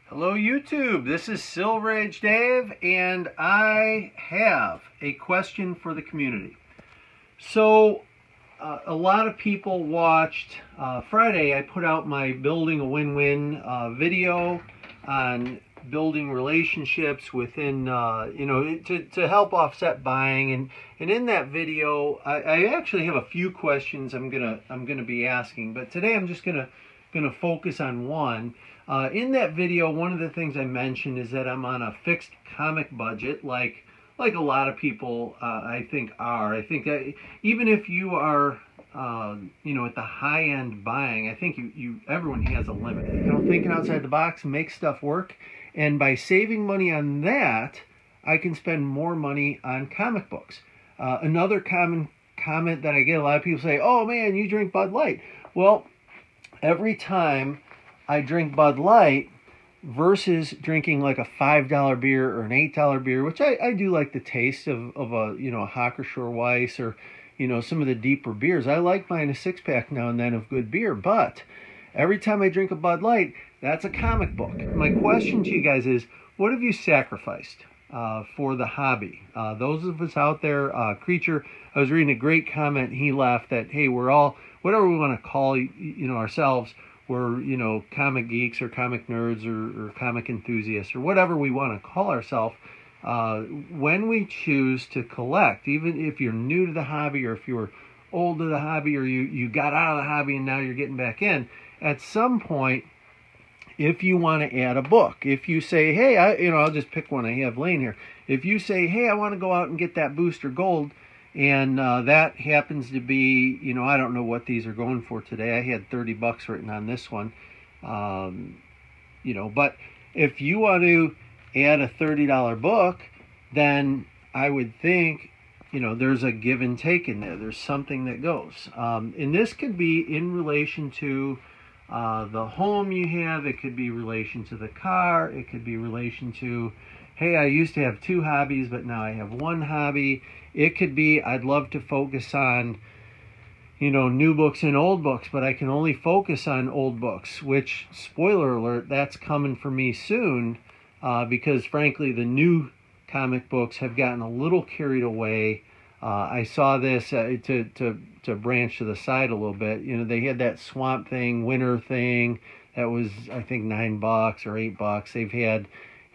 Hello YouTube, this is silverageddave and I have a question for the community. So a lot of people watched Friday. I put out my building a win-win video on building relationships within to help offset buying, and in that video I actually have a few questions I'm gonna be asking, but today I'm just gonna focus on one. In that video, one of the things I mentioned is that I'm on a fixed comic budget, like a lot of people I think are. I think that even if you are at the high end buying, I think everyone has a limit. Thinking outside the box makes stuff work, and by saving money on that, I can spend more money on comic books. Another common comment that I get, a lot of people say, "Oh man, you drink Bud Light." Well, every time I drink Bud Light versus drinking like a $5 beer or an $8 beer, which I do like the taste of a Hockershore Weiss or some of the deeper beers. I like buying a six-pack now and then of good beer, but every time I drink a Bud Light, that's a comic book. My question to you guys is, what have you sacrificed for the hobby? Those of us out there, Creature, I was reading a great comment. He laughed that, hey, we're all, whatever we want to call ourselves, we're comic geeks or comic nerds or comic enthusiasts or whatever we want to call ourselves. When we choose to collect, even if you're new to the hobby or if you were old to the hobby or you got out of the hobby and now you're getting back in, at some point, if you want to add a book, if you say, hey, I'll just pick one I have laying here. If you say, hey, I want to go out and get that Booster Gold, and that happens to be, I don't know what these are going for today. I had 30 bucks written on this one, but if you want to add a $30 book, then I would think, there's a give and take in there. There's something that goes. And this could be in relation to the home you have. It could be relation to the car. It could be relation to, hey, I used to have two hobbies, but now I have one hobby. It could be, I'd love to focus on, new books and old books, but I can only focus on old books, which, spoiler alert, that's coming for me soon, because frankly, the new comic books have gotten a little carried away. I saw this, to branch to the side a little bit, they had that Swamp Thing winter thing that was, I think, $9 or $8. They've had,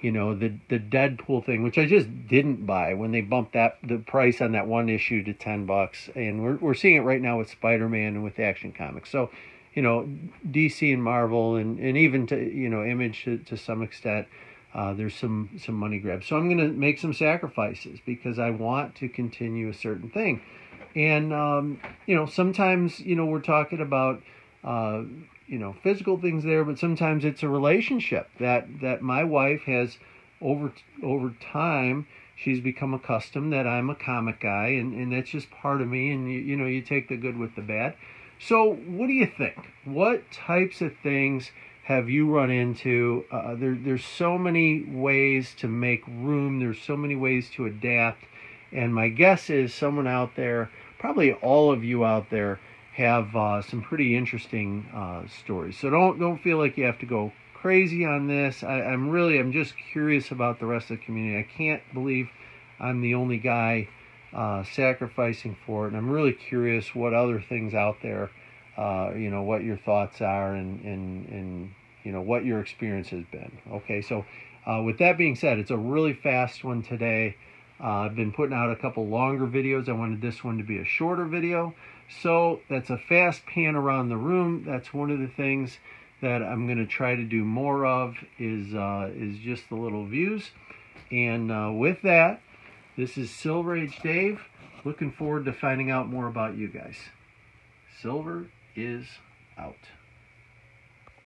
the Deadpool thing, which I just didn't buy when they bumped the price on that one issue to $10, and we're seeing it right now with Spider-Man and with Action Comics. So, DC and Marvel and even to Image to some extent, there's some money grabs. So I'm going to make some sacrifices because I want to continue a certain thing, and sometimes we're talking about physical things there, but sometimes it's a relationship that my wife has over time. She's become accustomed that I'm a comic guy, and that's just part of me, and you take the good with the bad. So what do you think? What types of things have you run into? There's so many ways to make room. There's so many ways to adapt, and my guess is someone out there, probably all of you out there, have some pretty interesting stories. So don't feel like you have to go crazy on this. I'm just curious about the rest of the community. I can't believe I'm the only guy sacrificing for it, and I'm really curious what other things out there, what your thoughts are, and what your experience has been. Okay, so with that being said, it's a really fast one today. I've been putting out a couple longer videos. I wanted this one to be a shorter video. So that's a fast pan around the room. That's one of the things that I'm going to try to do more of is just the little views. And with that, this is silverageddave. Looking forward to finding out more about you guys. Silver is out.